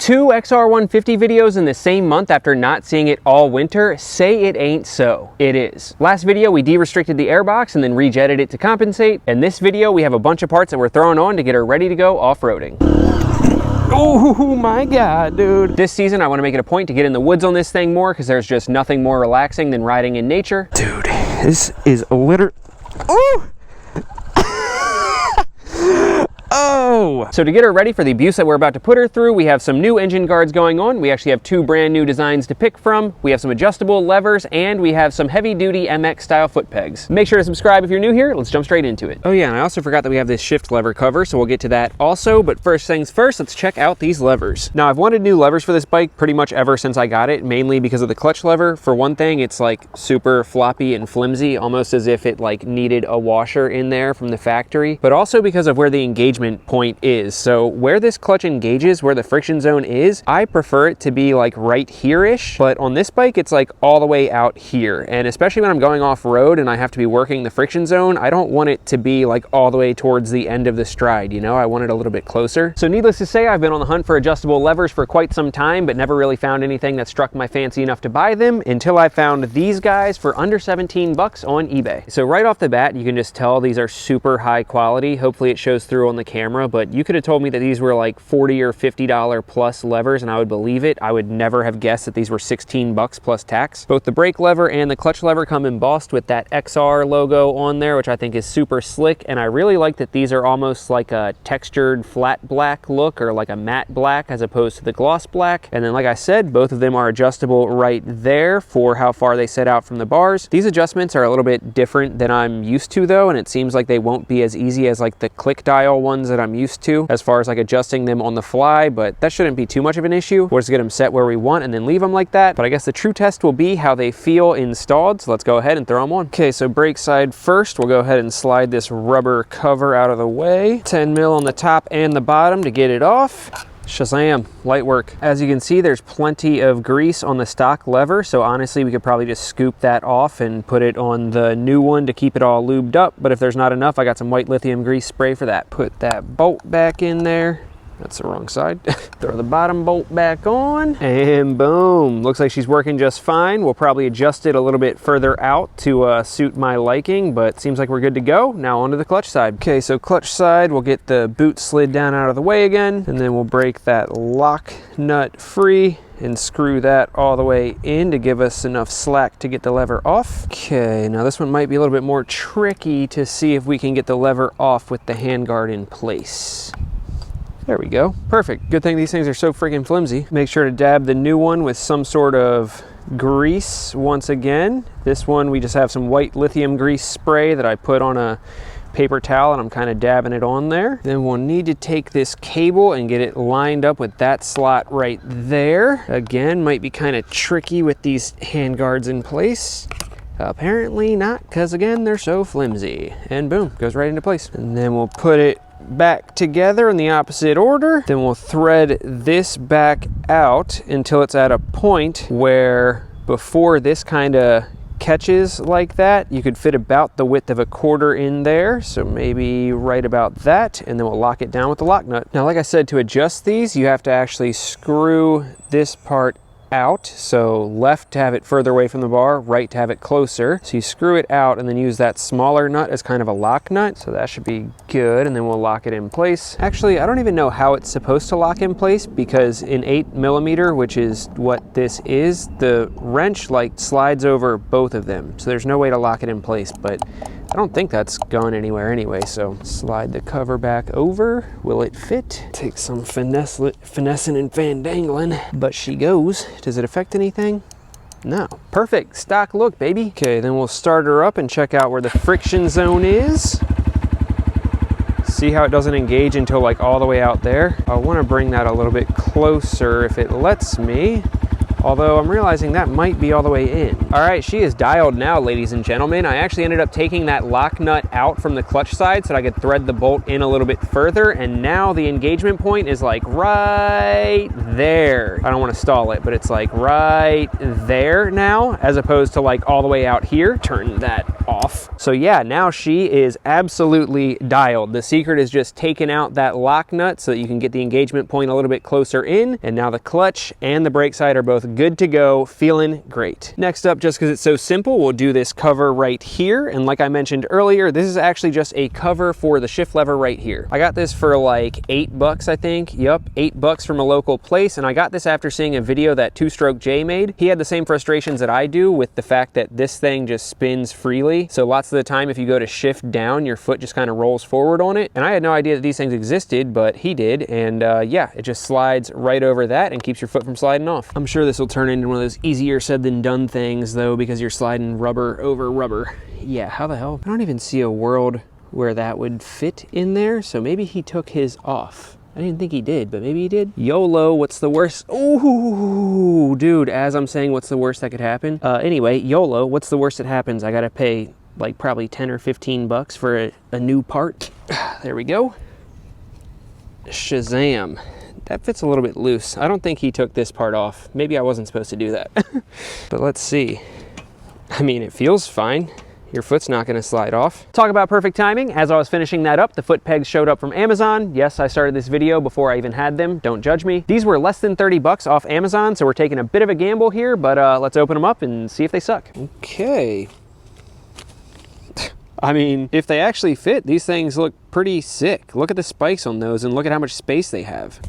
Two XR150 videos in the same month after not seeing it all winter? Say it ain't so. It is. Last video we de-restricted the airbox and then rejetted it to compensate. In this video we have a bunch of parts that we're throwing on to get her ready to go off-roading. Oh my god, dude. This season I want to make it a point to get in the woods on this thing more because there's just nothing more relaxing than riding in nature. Dude, this is literally... Oh! Oh! So to get her ready for the abuse that we're about to put her through, we have some new engine guards going on. We actually have two brand new designs to pick from. We have some adjustable levers and we have some heavy duty MX style foot pegs. Make sure to subscribe if you're new here. Let's jump straight into it. Oh yeah, and I also forgot that we have this shift lever cover, so we'll get to that also. But first things first, let's check out these levers. Now I've wanted new levers for this bike pretty much ever since I got it, mainly because of the clutch lever. For one thing, it's like super floppy and flimsy, almost as if it like needed a washer in there from the factory, but also because of where the engagement point is. So where this clutch engages, where the friction zone is, I prefer it to be like right here-ish, but on this bike it's like all the way out here. And especially when I'm going off-road and I have to be working the friction zone, I don't want it to be like all the way towards the end of the stride, you know? I want it a little bit closer. So needless to say, I've been on the hunt for adjustable levers for quite some time, but never really found anything that struck my fancy enough to buy them until I found these guys for under 17 bucks on eBay. So right off the bat, you can just tell these are super high quality. Hopefully it shows through on the camera, but you could have told me that these were like $40 or $50 plus levers and I would believe it. I would never have guessed that these were 16 bucks plus tax. Both the brake lever and the clutch lever come embossed with that XR logo on there, which I think is super slick. And I really like that these are almost like a textured flat black look, or like a matte black as opposed to the gloss black. And then like I said, both of them are adjustable right there for how far they set out from the bars. These adjustments are a little bit different than I'm used to though, and it seems like they won't be as easy as like the click dial ones that I'm used to as far as like adjusting them on the fly, but that shouldn't be too much of an issue. We'll just get them set where we want and then leave them like that. But I guess the true test will be how they feel installed. So let's go ahead and throw them on. Okay, so brake side first, we'll go ahead and slide this rubber cover out of the way. 10 mil on the top and the bottom to get it off. Shazam, light work. As you can see, there's plenty of grease on the stock lever, so honestly we could probably just scoop that off and put it on the new one to keep it all lubed up, but if there's not enough, I got some white lithium grease spray for that. Put that bolt back in there. That's the wrong side. Throw the bottom bolt back on and boom. Looks like she's working just fine. We'll probably adjust it a little bit further out to suit my liking, but seems like we're good to go. Now onto the clutch side. Okay, so clutch side, we'll get the boot slid down out of the way again, and then we'll break that lock nut free and screw that all the way in to give us enough slack to get the lever off. Okay, now this one might be a little bit more tricky to see if we can get the lever off with the handguard in place. There we go. Perfect. Good thing these things are so freaking flimsy. Make sure to dab the new one with some sort of grease once again. This one, we just have some white lithium grease spray that I put on a paper towel and I'm kind of dabbing it on there. Then we'll need to take this cable and get it lined up with that slot right there. Again, might be kind of tricky with these handguards in place. Apparently not, because again, they're so flimsy. And boom, goes right into place. And then we'll put it back together in the opposite order. Then we'll thread this back out until it's at a point where before this kind of catches like that, you could fit about the width of a quarter in there. So maybe right about that, and then we'll lock it down with the lock nut. Now, like I said, to adjust these, you have to actually screw this part out. So left to have it further away from the bar, right to have it closer. So you screw it out and then use that smaller nut as kind of a lock nut. So that should be good, and then we'll lock it in place. Actually, I don't even know how it's supposed to lock in place, because in 8mm, which is what this is, the wrench like slides over both of them. So there's no way to lock it in place, but I don't think that's going anywhere anyway. So slide the cover back over. Will it fit? Take some finessing and fandangling, but she goes. Does it affect anything? No. Perfect. Stock look, baby. Okay, then we'll start her up and check out where the friction zone is. See how it doesn't engage until like all the way out there? I want to bring that a little bit closer if it lets me. Although I'm realizing that might be all the way in. All right, she is dialed now, ladies and gentlemen. I actually ended up taking that lock nut out from the clutch side so that I could thread the bolt in a little bit further, and now the engagement point is like right there. I don't want to stall it, but it's like right there now, as opposed to like all the way out here. Turn that off. So yeah, now she is absolutely dialed. The secret is just taking out that lock nut so that you can get the engagement point a little bit closer in, and now the clutch and the brake side are both good to go, feeling great. Next up, just because it's so simple, we'll do this cover right here, and like I mentioned earlier, this is actually just a cover for the shift lever right here. I got this for like $8, I think. Yup, $8 from a local place, and I got this after seeing a video that Two Stroke Jay made. He had the same frustrations that I do with the fact that this thing just spins freely, so lots of the time if you go to shift down, your foot just kind of rolls forward on it, and I had no idea that these things existed, but he did, and yeah, it just slides right over that and keeps your foot from sliding off. I'm sure this will turn into one of those easier said than done things though, because you're sliding rubber over rubber. Yeah, how the hell? I don't even see a world where that would fit in there, so maybe he took his off. I didn't think he did, but maybe he did. YOLO, what's the worst? Ooh, dude, as I'm saying what's the worst that could happen? Anyway, YOLO, what's the worst that happens? I gotta pay like probably 10 or 15 bucks for a new part. There we go. Shazam. That fits a little bit loose. I don't think he took this part off. Maybe I wasn't supposed to do that. But let's see. I mean, it feels fine. Your foot's not gonna slide off. Talk about perfect timing. As I was finishing that up, the foot pegs showed up from Amazon. Yes, I started this video before I even had them. Don't judge me. These were less than 30 bucks off Amazon, so we're taking a bit of a gamble here, but let's open them up and see if they suck. Okay. I mean, if they actually fit, these things look pretty sick. Look at the spikes on those and look at how much space they have.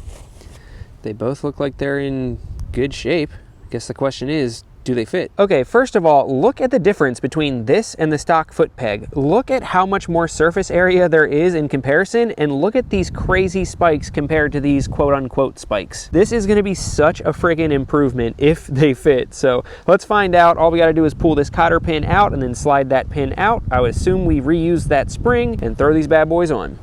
They both look like they're in good shape. I guess the question is, do they fit? Okay, first of all, look at the difference between this and the stock foot peg. Look at how much more surface area there is in comparison, and look at these crazy spikes compared to these quote-unquote spikes. This is gonna be such a friggin' improvement if they fit. So let's find out. All we gotta do is pull this cotter pin out and then slide that pin out. I would assume we reuse that spring and throw these bad boys on.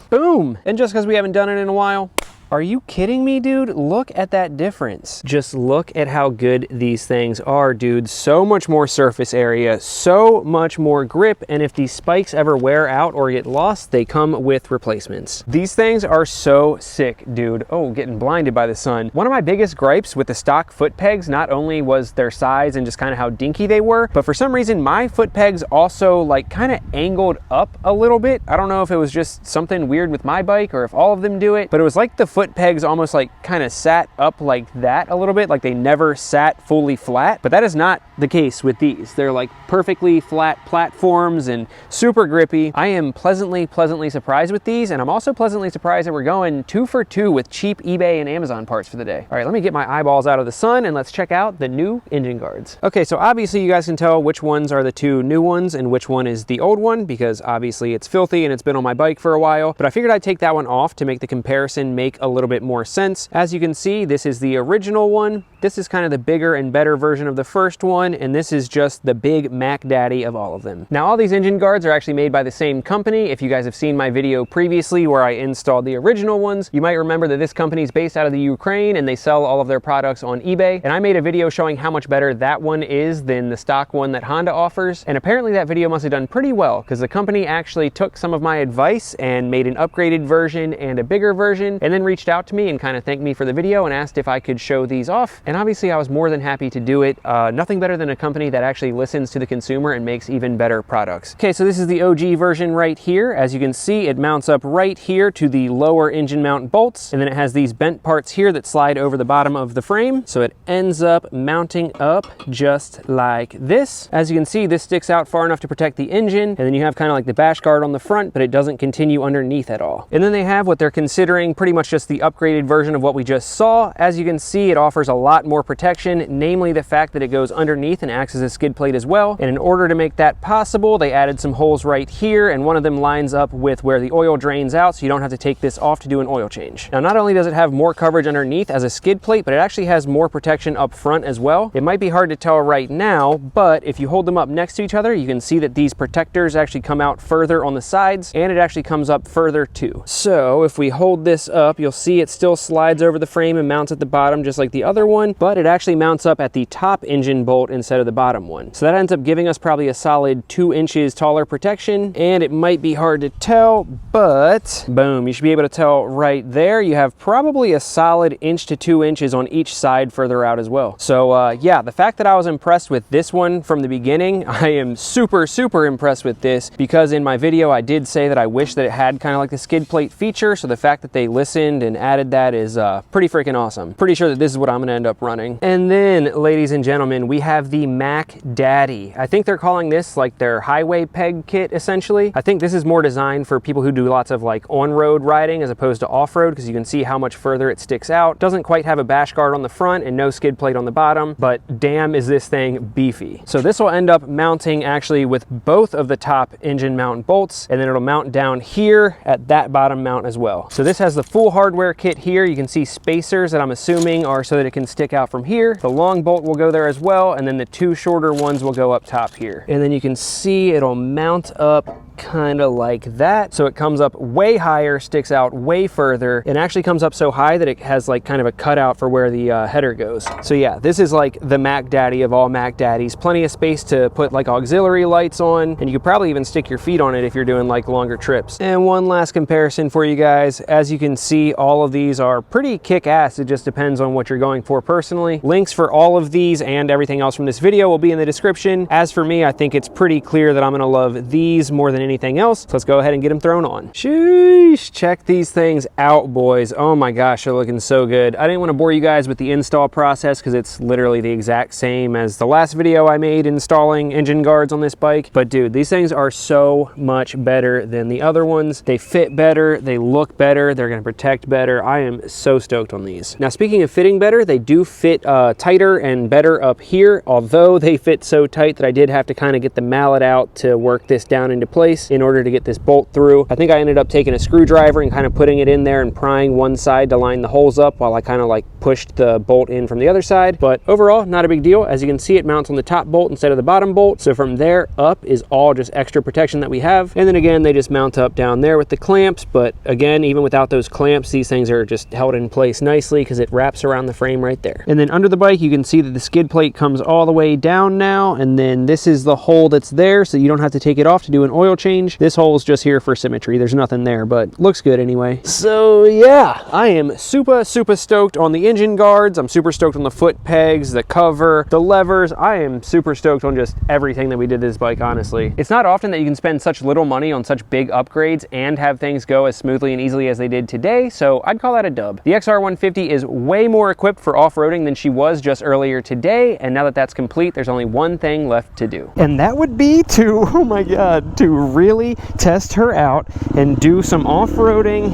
Boom! And just because we haven't done it in a while, are you kidding me, dude? Look at that difference. Just look at how good these things are, dude. So much more surface area, so much more grip, and if these spikes ever wear out or get lost, they come with replacements. These things are so sick, dude. Oh, getting blinded by the sun. One of my biggest gripes with the stock foot pegs not only was their size and just kind of how dinky they were, but for some reason my foot pegs also like kind of angled up a little bit. I don't know if it was just something weird with my bike or if all of them do it, but it was like the foot pegs almost like kind of sat up like that a little bit, like they never sat fully flat, but that is not the case with these. They're like perfectly flat platforms and super grippy. I am pleasantly surprised with these, and I'm also pleasantly surprised that we're going 2 for 2 with cheap eBay and Amazon parts for the day. All right, let me get my eyeballs out of the sun and let's check out the new engine guards. Okay, so obviously you guys can tell which ones are the 2 new ones and which one is the old one, because obviously it's filthy and it's been on my bike for a while, but I figured I'd take that one off to make the comparison make a little bit more sense. As you can see, this is the original one. This is kind of the bigger and better version of the first one, and this is just the big Mac Daddy of all of them. Now, all these engine guards are actually made by the same company. If you guys have seen my video previously where I installed the original ones, you might remember that this company is based out of the Ukraine and they sell all of their products on eBay. And I made a video showing how much better that one is than the stock one that Honda offers. And apparently that video must have done pretty well, because the company actually took some of my advice and made an upgraded version and a bigger version, and then reached out to me and kind of thanked me for the video and asked if I could show these off. And obviously I was more than happy to do it. Nothing better than a company that actually listens to the consumer and makes even better products. Okay, so this is the OG version right here. As you can see, it mounts up right here to the lower engine mount bolts, and then it has these bent parts here that slide over the bottom of the frame. So it ends up mounting up just like this. As you can see, this sticks out far enough to protect the engine, and then you have kind of like the bash guard on the front, but it doesn't continue underneath at all. And then they have what they're considering pretty much just the upgraded version of what we just saw. As you can see, it offers a lot more protection, namely the fact that it goes underneath and acts as a skid plate as well. And in order to make that possible, they added some holes right here, and one of them lines up with where the oil drains out, so you don't have to take this off to do an oil change. Now, not only does it have more coverage underneath as a skid plate, but it actually has more protection up front as well. It might be hard to tell right now, but if you hold them up next to each other, you can see that these protectors actually come out further on the sides, and it actually comes up further too. So if we hold this up, you'll see it still slides over the frame and mounts at the bottom just like the other one, but it actually mounts up at the top engine bolt instead of the bottom one. So that ends up giving us probably a solid 2 inches taller protection, and it might be hard to tell, but boom, you should be able to tell right there. You have probably a solid inch to 2 inches on each side further out as well. So yeah, the fact that I was impressed with this one from the beginning, I am super impressed with this, because in my video I did say that I wish that it had kind of like the skid plate feature, so the fact that they listened and added that is pretty freaking awesome. Pretty sure that this is what I'm gonna end up running. And then, ladies and gentlemen, we have the Mac Daddy. I think they're calling this like their highway peg kit, essentially. I think this is more designed for people who do lots of like on-road riding as opposed to off-road, because you can see how much further it sticks out. Doesn't quite have a bash guard on the front and no skid plate on the bottom, but damn is this thing beefy. So this will end up mounting actually with both of the top engine mount bolts, and then it'll mount down here at that bottom mount as well. So this has the full hardware kit here. You can see spacers that I'm assuming are so that it can stick out from here. The long bolt will go there as well, and then the 2 shorter ones will go up top here. And then you can see it'll mount up kind of like that, so it comes up way higher, sticks out way further, and actually comes up so high that it has like kind of a cutout for where the header goes. So yeah, this is like the Mac Daddy of all Mac Daddies. Plenty of space to put like auxiliary lights on, and you could probably even stick your feet on it if you're doing like longer trips. And one last comparison for you guys. As you can see, all of these are pretty kick-ass. It just depends on what you're going for personally. Links for all of these and everything else from this video will be in the description. As for me, I think it's pretty clear that I'm gonna love these more than anything else, so let's go ahead and get them thrown on. Sheesh, check these things out, boys. Oh my gosh, they're looking so good. I didn't want to bore you guys with the install process because it's literally the exact same as the last video I made installing engine guards on this bike, but dude, these things are so much better than the other ones. They fit better, they look better, they're going to protect better. I am so stoked on these. Now, speaking of fitting better, they do fit tighter and better up here, although they fit so tight that I did have to kind of get the mallet out to work this down into place in order to get this bolt through. I think I ended up taking a screwdriver and kind of putting it in there and prying one side to line the holes up while I kind of like pushed the bolt in from the other side. But overall, not a big deal. As you can see, it mounts on the top bolt instead of the bottom bolt. So from there up is all just extra protection that we have. And then again, they just mount up down there with the clamps. But again, even without those clamps, these things are just held in place nicely because it wraps around the frame right there. And then under the bike, you can see that the skid plate comes all the way down now. And then this is the hole that's there, so you don't have to take it off to do an oil change. This hole is just here for symmetry. There's nothing there, but looks good anyway. So yeah, I am super stoked on the engine guards. I'm super stoked on the foot pegs, the cover, the levers. I am super stoked on just everything that we did to this bike, honestly. It's not often that you can spend such little money on such big upgrades and have things go as smoothly and easily as they did today, so I'd call that a dub. The XR150 is way more equipped for off-roading than she was just earlier today, and now that that's complete, there's only one thing left to do. And that would be to, oh my god, to really test her out and do some off-roading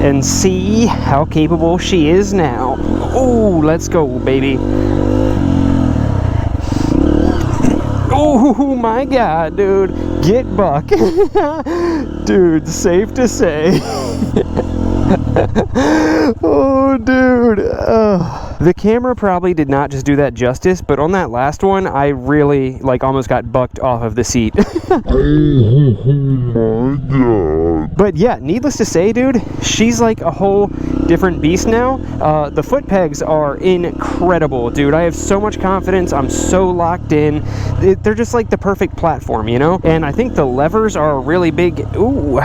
and see how capable she is now. Oh, let's go, baby. Oh my god, dude. Get buck. Dude, safe to say. Oh, dude. The camera probably did not just do that justice, but on that last one, I really, like, almost got bucked off of the seat. Oh my god. But yeah, needless to say, dude, she's like a whole different beast now. The foot pegs are incredible, dude. I have so much confidence. I'm so locked in. They're just like the perfect platform, you know? And I think the levers are really big. Ooh,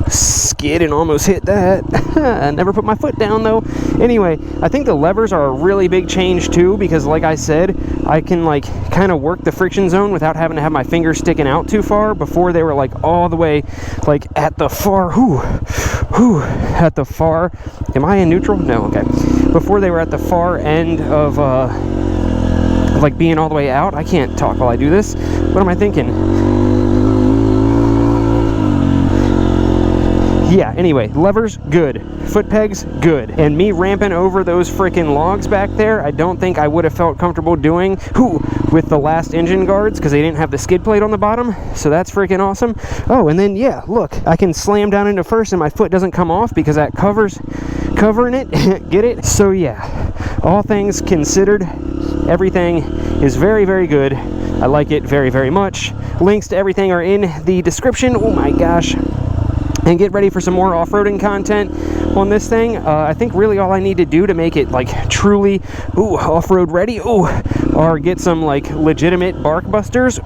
skid and almost hit that. I never put my foot down though. Anyway, I think the levers are a really big change too, because like I said, I can like kind of work the friction zone without having to have my fingers sticking out too far. Before they were like all the way like at the far, at the far, am I in neutral? No, okay. Before they were at the far end of like being all the way out. I can't talk while I do this. What am I thinking? yeah, anyway, levers, good. Foot pegs, good. And me ramping over those freaking logs back there, I don't think I would have felt comfortable doing with the last engine guards, because they didn't have the skid plate on the bottom. So that's freaking awesome. Oh, and then yeah, look, I can slam down into first and my foot doesn't come off because that covering it. Get it? So yeah, all things considered, everything is very, very good. I like it very, very much. Links to everything are in the description. Oh my gosh. And get ready for some more off-roading content on this thing. I think really all I need to do to make it like truly off-road ready or get some like legitimate Barkbusters.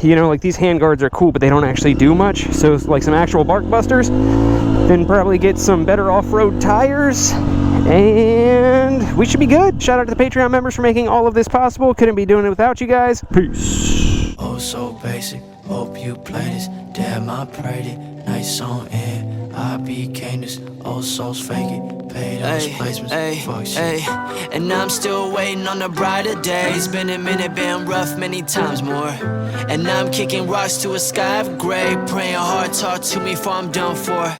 You know, like these handguards are cool, but they don't actually do much. So like some actual Barkbusters, then probably get some better off-road tires, and we should be good. Shout out to the Patreon members for making all of this possible. Couldn't be doing it without you guys. Peace. Oh, so basic. Hope you play this. Damn, I prayed it. Nice song, and I became this. Old souls fake it. Paid those placements. Fuck shit. And I'm still waiting on the brighter days. Been a minute, been rough many times more. And I'm kicking rocks to a sky of gray. Praying hard, talk to me before I'm done for.